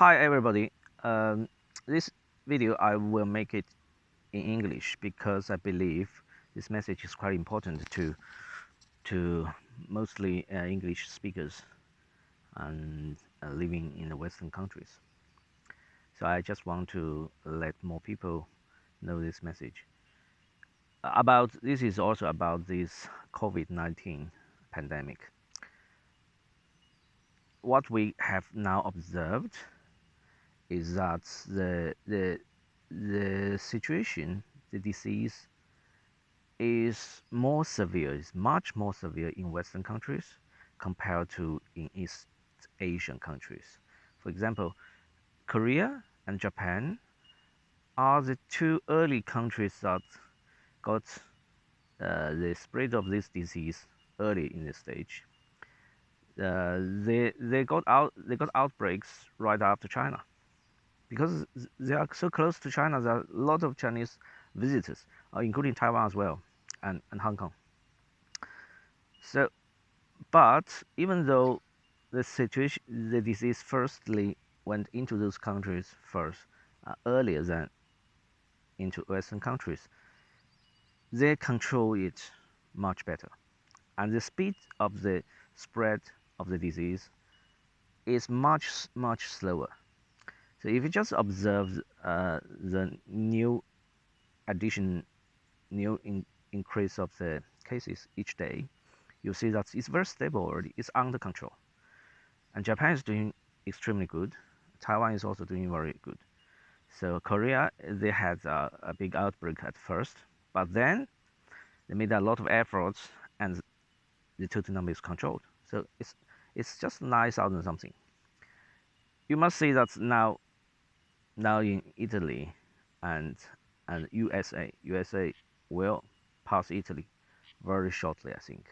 Hi everybody. This video I will make it in English because I believe this message is quite important to mostly English speakers and living in the Western countries. So I just want to let more people know this message. About this is also about this COVID-19 pandemic. What we have now observed is that the situation, the disease is more severe, is much more severe in Western countries compared to in East Asian countries. For example, Korea and Japan are the two early countries that got the spread of this disease early in the stage. They got outbreaks right after China because they are so close to China. There are a lot of Chinese visitors, including Taiwan as well, and Hong Kong. So, but even though the disease firstly went into those countries first, earlier than into Western countries, they control it much better, and the speed of the spread of the disease is much slower. So if you just observe the new addition, increase of the cases each day, you see that it's very stable already. It's under control. And Japan is doing extremely good. Taiwan is also doing very good. So Korea, they had a big outbreak at first, but then they made a lot of efforts and the total number is controlled. So it's just 9,000 something. You must see that now in Italy and USA will pass Italy very shortly, I think.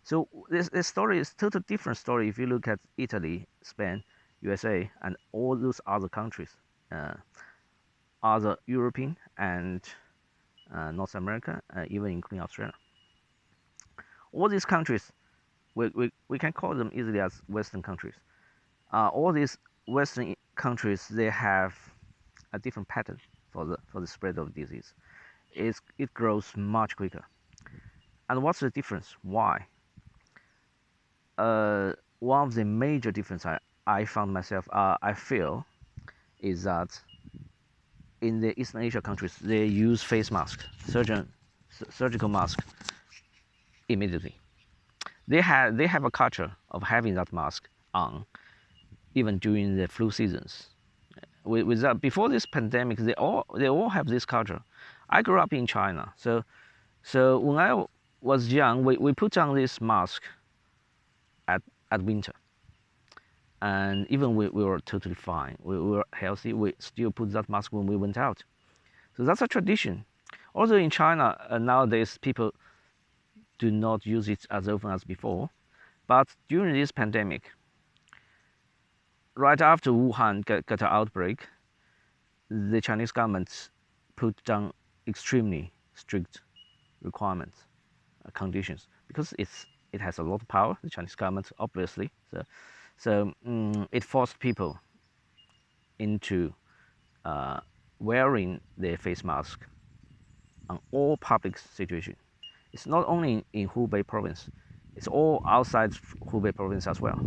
So this story is totally different story if you look at Italy, Spain, USA, and all those other countries, other European and North America, even including Australia. All these countries, we can call them easily as Western countries. All these Western countries, they have a different pattern for the spread of disease. It grows much quicker. And what's the difference? Why? One of the major difference I found myself, I feel, is that in the Eastern Asia countries, they use face mask, surgical mask immediately. They have a culture of having that mask on, even during the flu seasons. With that, before this pandemic, they all have this culture. I grew up in China, so when I was young, we put on this mask at winter, and even we were totally fine. We were healthy. We still put that mask when we went out. So that's a tradition. Also in China, nowadays people do not use it as often as before. But during this pandemic, right after Wuhan got an outbreak, the Chinese government put down extremely strict requirements, conditions, because it has a lot of power. The Chinese government, obviously, so it forced people into wearing their face mask on all public situations. It's not only in Hubei province; it's all outside Hubei province as well.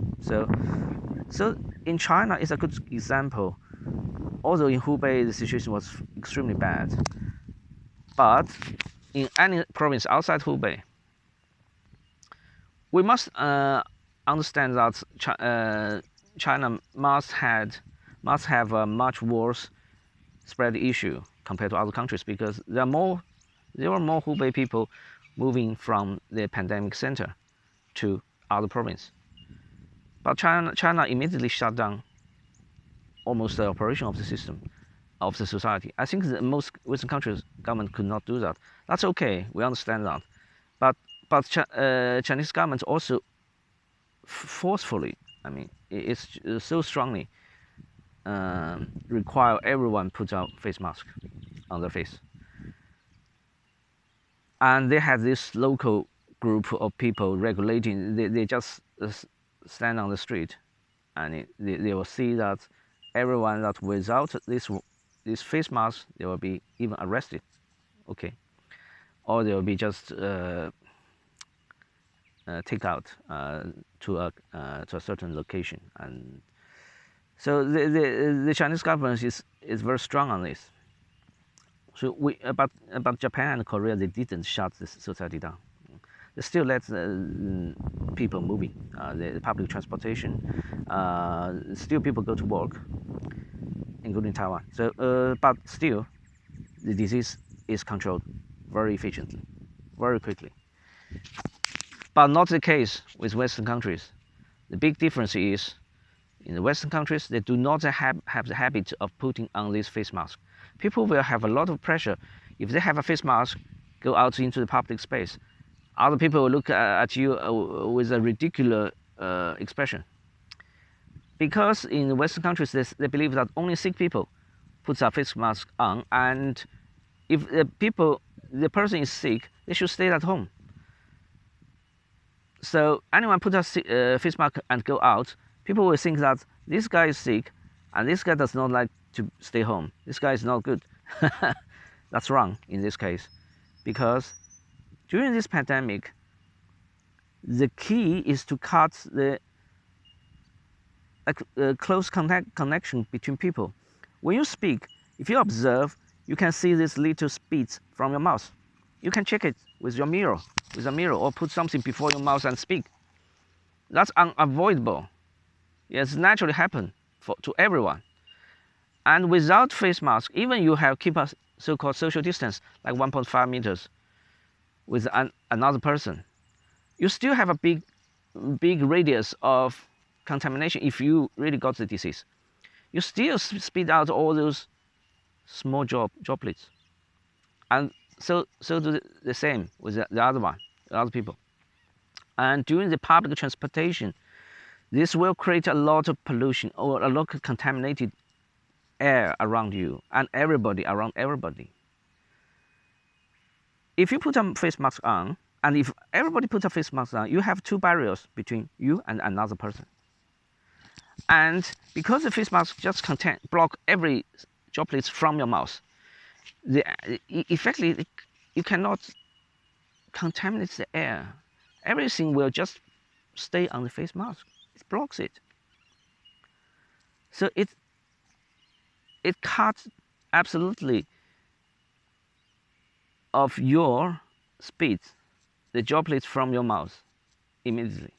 So in China, it's a good example. Although in Hubei the situation was extremely bad, but in any province outside Hubei, we must understand that China must have a much worse spread issue compared to other countries, because there were more Hubei people moving from the pandemic center to other province. But China immediately shut down almost the operation of the system, of the society. I think that most Western countries government could not do that. That's okay, we understand that. But Chinese government also forcefully, I mean, it's so strongly require everyone put out face mask on their face. And they have this local group of people regulating. They just stand on the street, and they will see that everyone that without this face mask, they will be even arrested, okay, or they will be just take out to a certain location. And so the Chinese government is very strong on this. So about Japan and Korea, they didn't shut this society down. They still let people moving, the public transportation. Still people go to work, including Taiwan. So, but still, the disease is controlled very efficiently, very quickly. But not the case with Western countries. The big difference is, in the Western countries, they do not have the habit of putting on this face mask. People will have a lot of pressure. If they have a face mask, go out into the public space, other people will look at you with a ridiculous expression. Because in the Western countries, they believe that only sick people put a face mask on, and if the person is sick, they should stay at home. So anyone put a face mask and go out, people will think that this guy is sick, and this guy does not like to stay home. This guy is not good. That's wrong in this case, because during this pandemic, the key is to cut the close connection between people. When you speak, if you observe, you can see these little spits from your mouth. You can check it with your mirror, or put something before your mouth and speak. That's unavoidable. It's naturally happen to everyone. And without face mask, even you have keep a so-called social distance, like 1.5 meters with another person, you still have a big radius of contamination. If you really got the disease, you still spit out all those small droplets. And so do the same with the other people. And during the public transportation, this will create a lot of pollution or a lot of contaminated air around you and around everybody. If you put a face mask on, and if everybody puts a face mask on, you have two barriers between you and another person. And because the face mask just block every droplets from your mouth, effectively you cannot contaminate the air. Everything will just stay on the face mask. It blocks it. So it cuts absolutely of your spit, the droplets from your mouth immediately.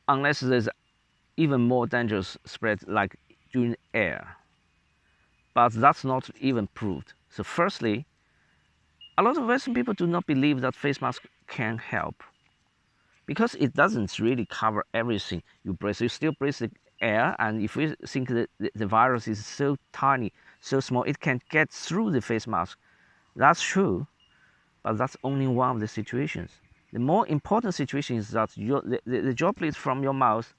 Unless there's even more dangerous spread like during air. But that's not even proved. So firstly, a lot of Western people do not believe that face mask can help, because it doesn't really cover everything you breathe. You still breathe the air, and if we think that the virus is so tiny, so small, it can get through the face mask. That's true, but that's only one of the situations. The more important situation is that the droplets from your mouth,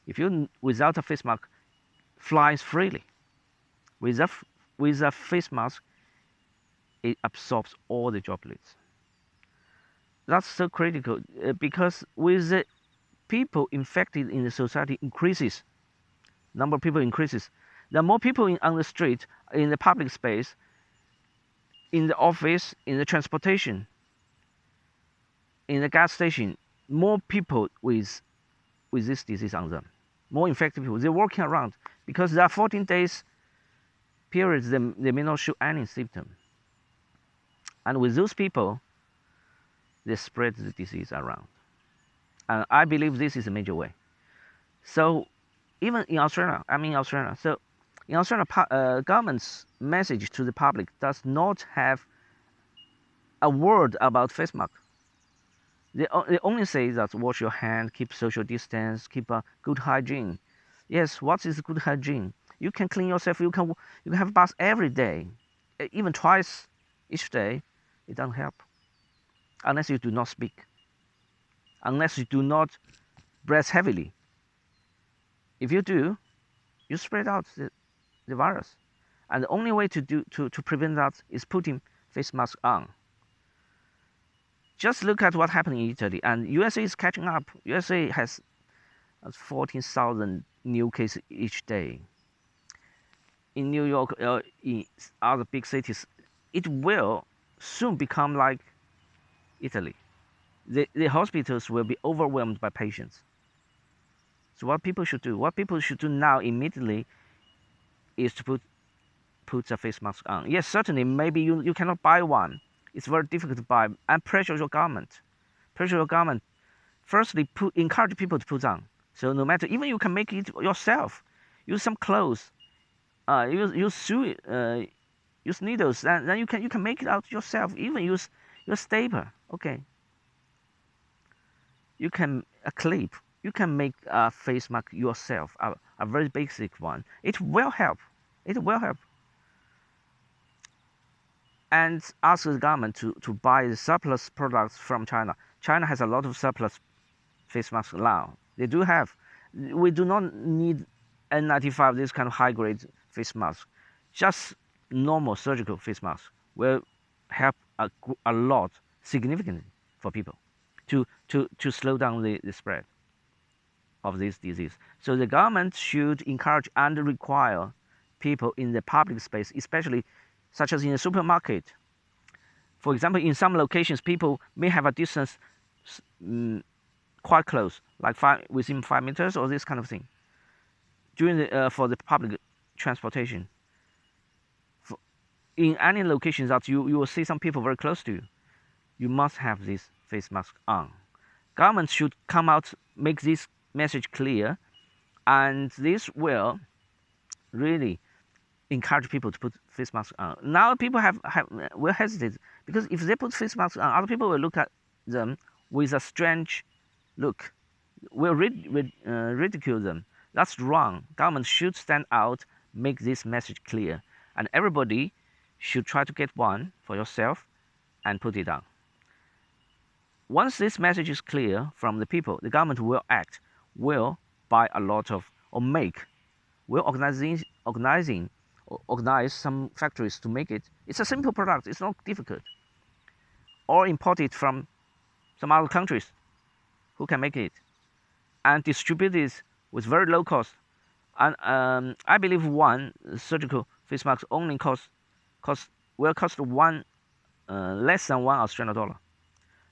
if you without a face mask, flies freely. With a face mask, it absorbs all the droplets. That's so critical, because with the people infected in the society increases, number of people increases. There are more people on the street, in the public space, in the office, in the transportation, in the gas station, more people with this disease on them, more infected people. They're walking around because there are 14 days periods they may not show any symptom. And with those people, they spread the disease around. And I believe this is a major way. So even in Australia, so in Australia, government's message to the public does not have a word about face mask. They only say that wash your hand, keep social distance, keep a good hygiene. Yes, what is good hygiene? You can clean yourself. You can have a bath every day, even twice each day. It doesn't help unless you do not speak, unless you do not breathe heavily. If you do, you spread out the virus, and the only way to prevent that is putting face mask on. Just look at what happened in Italy, and USA is catching up. USA has That's 14,000 new cases each day. In New York, in other big cities, it will soon become like Italy. The hospitals will be overwhelmed by patients. So what people should do? What people should do now immediately is to put a face mask on. Yes, certainly, maybe you cannot buy one. It's very difficult to buy. And pressure your government. Pressure your government. Firstly, encourage people to put on. So no matter, even you can make it yourself. Use some clothes. Use needles, and then you can make it out yourself. Even use your stapler. Okay. You can a clip. You can make a face mask yourself. A very basic one. It will help. It will help. And ask the government to buy the surplus products from China. China has a lot of surplus face masks now. They do have. We do not need N95, this kind of high-grade face mask. Just normal surgical face mask will help a lot, significantly, for people to slow down the spread of this disease. So the government should encourage and require people in the public space, especially such as in a supermarket. For example, in some locations, people may have a distance quite close, like within 5 meters or this kind of thing. During for the public transportation, in any locations that you will see some people very close to you, you must have this face mask on. Government should come out, make this message clear, and this will really encourage people to put face masks on. Now people will hesitate, because if they put face masks on, other people will look at them with a strange look, will ridicule them. That's wrong. Government should stand out, make this message clear, and everybody should try to get one for yourself and put it on. Once this message is clear from the people, the government will act, will buy a lot of, or will organize some factories to make it. It's a simple product. It's not difficult. Or import it from some other countries who can make it and distribute it with very low cost. And I believe one surgical face mask only will cost less than $1 Australian.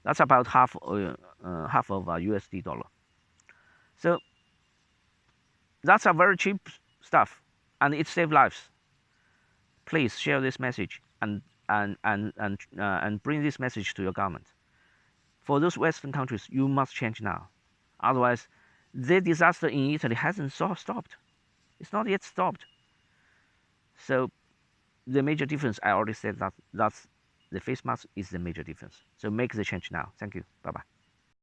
That's about half of a USD dollar. So that's a very cheap stuff, and it saves lives. Please share this message and bring this message to your government. For those Western countries, you must change now. Otherwise, the disaster in Italy hasn't stopped. It's not yet stopped. So the major difference, I already said that's the face mask is the major difference. So make the change now. Thank you. Bye-bye.